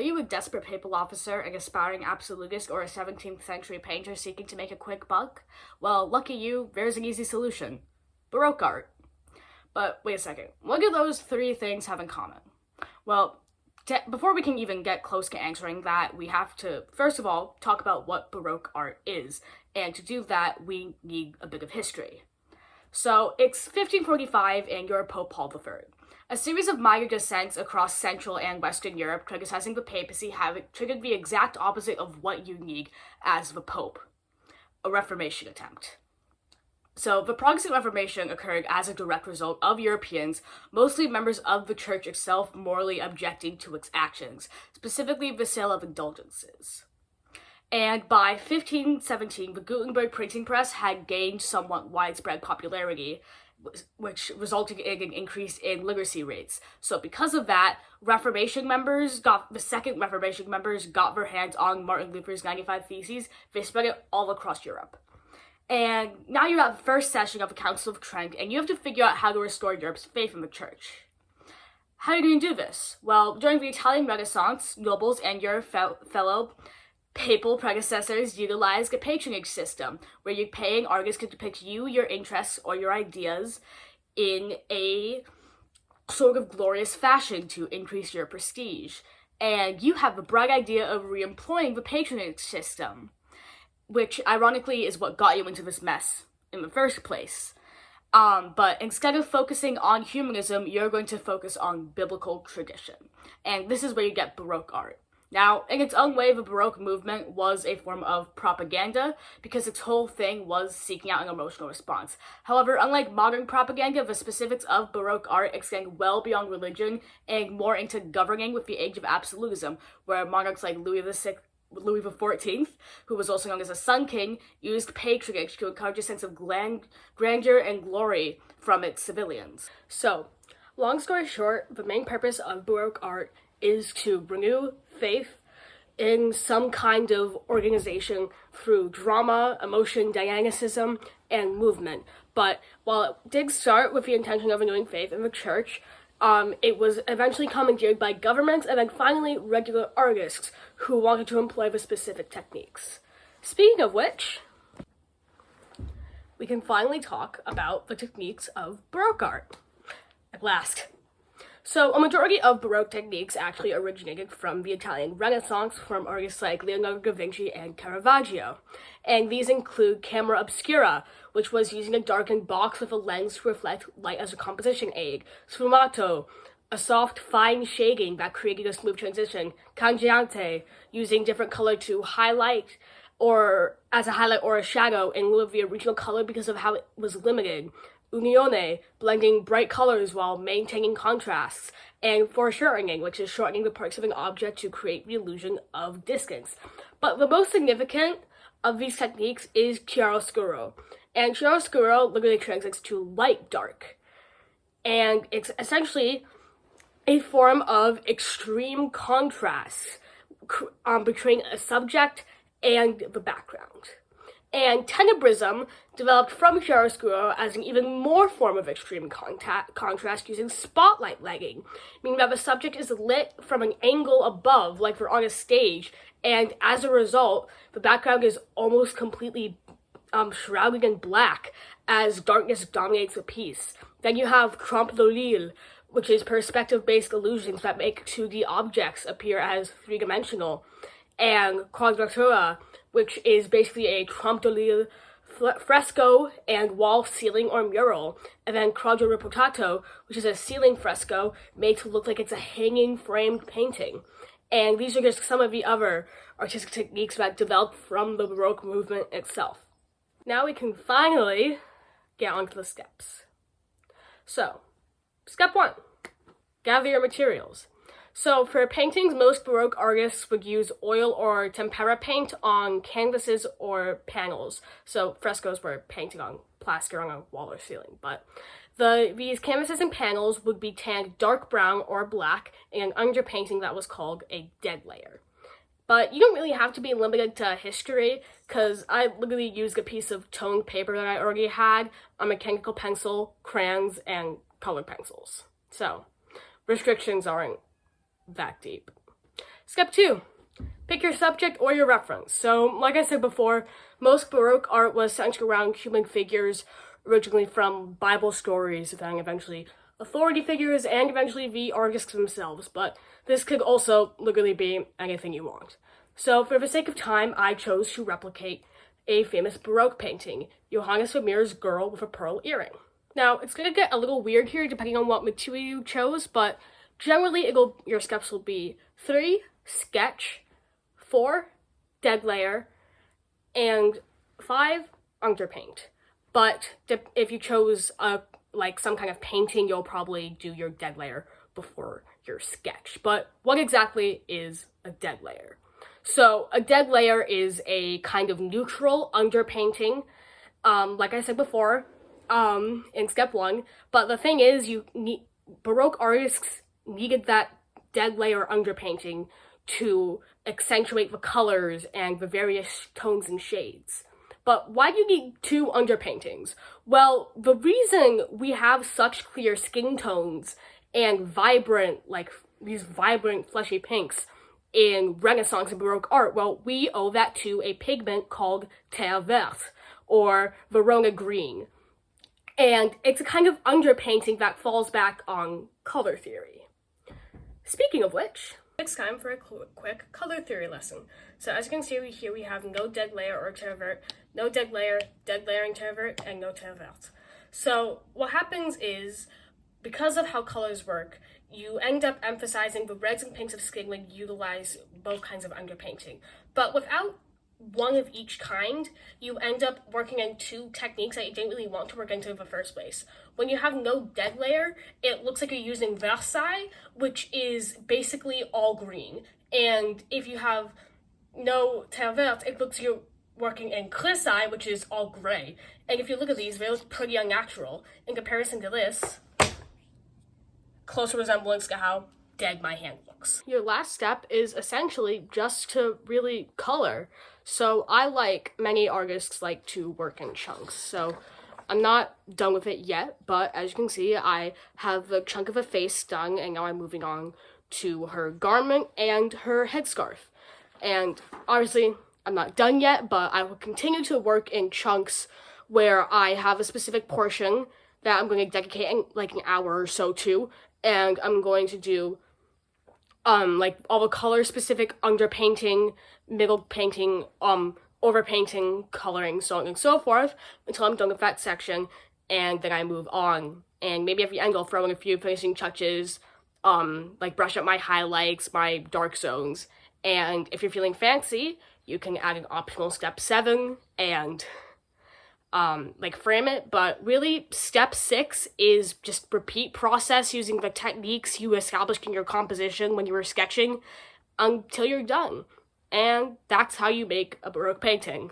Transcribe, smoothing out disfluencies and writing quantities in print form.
Are you a desperate papal officer, an aspiring absolutist, or a 17th century painter seeking to make a quick buck? Well, lucky you, there's an easy solution. Baroque art. But wait a second, what do those three things have in common? Well, before we can even get close to answering that, we have to, first of all, talk about what Baroque art is. And to do that, we need a bit of history. So, it's 1545 and you're Pope Paul III. A series of minor descents across Central and Western Europe criticizing the papacy have triggered the exact opposite of what you need as the Pope. A Reformation attempt. So, the Protestant Reformation occurred as a direct result of Europeans, mostly members of the Church itself, morally objecting to its actions, specifically the sale of indulgences. And by 1517, the Gutenberg printing press had gained somewhat widespread popularity, which resulted in an increase in literacy rates. So because of that, the second Reformation members got their hands on Martin Luther's 95 Theses. They spread it all across Europe. And now you're at the first session of the Council of Trent, and you have to figure out how to restore Europe's faith in the Church. How are you going to do this? Well, during the Italian Renaissance, nobles and your fellow papal predecessors utilized a patronage system, where you're paying artists to depict you, your interests, or your ideas in a sort of glorious fashion to increase your prestige. And you have the bright idea of re-employing the patronage system, which ironically is what got you into this mess in the first place. But instead of focusing on humanism, you're going to focus on biblical tradition. And this is where you get Baroque art. Now, in its own way, the Baroque movement was a form of propaganda because its whole thing was seeking out an emotional response. However, unlike modern propaganda, the specifics of Baroque art extend well beyond religion and more into governing with the age of absolutism, where monarchs like Louis XIV, who was also known as a Sun King, used patronage to encourage a sense of grandeur and glory from its civilians. So, long story short, the main purpose of Baroque art is to renew faith in some kind of organization through drama, emotion, dynamicism, and movement. But while it did start with the intention of renewing faith in the Church, it was eventually commandeered by governments and then finally regular artists who wanted to employ the specific techniques. Speaking of which, we can finally talk about the techniques of Baroque art. At last. So, a majority of Baroque techniques actually originated from the Italian Renaissance from artists like Leonardo da Vinci and Caravaggio. And these include camera obscura, which was using a darkened box with a lens to reflect light as a composition aid, sfumato, a soft, fine shading that created a smooth transition, cangiante, using different color to highlight or as a highlight or a shadow in lieu of the original color because of how it was limited, unione, blending bright colors while maintaining contrasts, and foreshortening, which is shortening the parts of an object to create the illusion of distance. But the most significant of these techniques is chiaroscuro. And chiaroscuro literally translates to light dark. And it's essentially a form of extreme contrast between a subject and the background. And tenebrism developed from chiaroscuro as an even more form of extreme contrast using spotlight lighting, meaning that the subject is lit from an angle above, like they're on a stage, and as a result, the background is almost completely shrouded in black as darkness dominates the piece. Then you have trompe l'oeil, which is perspective-based illusions that make 2D objects appear as three-dimensional, and quadratura, which is basically a trompe l'oeil fresco and wall, ceiling, or mural, and then quadro riportato, which is a ceiling fresco made to look like it's a hanging framed painting. And these are just some of the other artistic techniques that developed from the Baroque movement itself. Now we can finally get onto the steps. So, step 1, gather your materials. So for paintings, most Baroque artists would use oil or tempera paint on canvases or panels. So frescoes were painted on plaster on a wall or ceiling. But these canvases and panels would be tanned dark brown or black in an underpainting that was called a dead layer. But you don't really have to be limited to history, because I literally used a piece of toned paper that I already had, a mechanical pencil, crayons, and colored pencils. So restrictions aren't that deep. Step 2. Pick your subject or your reference. So, like I said before, most Baroque art was centered around human figures, originally from Bible stories, then eventually authority figures, and eventually the artists themselves, but this could also literally be anything you want. So, for the sake of time, I chose to replicate a famous Baroque painting, Johannes Vermeer's Girl with a Pearl Earring. Now, it's going to get a little weird here depending on what material you chose, but generally your steps will be 3, sketch, 4, dead layer, and 5, underpaint. But if you chose some kind of painting, you'll probably do your dead layer before your sketch. But what exactly is a dead layer? So a dead layer is a kind of neutral underpainting, like I said before, in step 1. But the thing is, Baroque artists needed that dead layer underpainting to accentuate the colors and the various tones and shades. But why do you need 2 underpaintings? Well, the reason we have such clear skin tones and these vibrant fleshy pinks in Renaissance and Baroque art, well, we owe that to a pigment called terre verte, or Verona green. And it's a kind of underpainting that falls back on color theory. Speaking of which, it's time for a quick color theory lesson. So as you can see here, we have no dead layer or terre verte, no dead layer, dead layering terre verte, and no terre verte. So what happens is, because of how colors work, you end up emphasizing the reds and pinks of skin when you utilize both kinds of underpainting. But without one of each kind, you end up working in 2 techniques that you didn't really want to work into in the first place. When you have no dead layer, it looks like you're using Versailles, which is basically all green. And if you have no terre verte, it looks like you're working in Grisaille, which is all gray. And if you look at these, they look pretty unnatural. In comparison to this, closer resemblance to how dead my hand looks. Your last step is essentially just to really color. So many artists like to work in chunks. So I'm not done with it yet, but as you can see, I have the chunk of a face done, and now I'm moving on to her garment and her headscarf. And obviously, I'm not done yet, but I will continue to work in chunks where I have a specific portion that I'm going to dedicate an hour or so to, and I'm going to do all the color specific underpainting, middle painting, overpainting, coloring, so on and so forth, until I'm done with that section, and then I move on. And maybe at the end I'll throw in a few finishing touches, brush up my highlights, my dark zones, and if you're feeling fancy, you can add an optional step 7 and frame it. But really, step 6 is just repeat process using the techniques you established in your composition when you were sketching until you're done. And that's how you make a Baroque painting.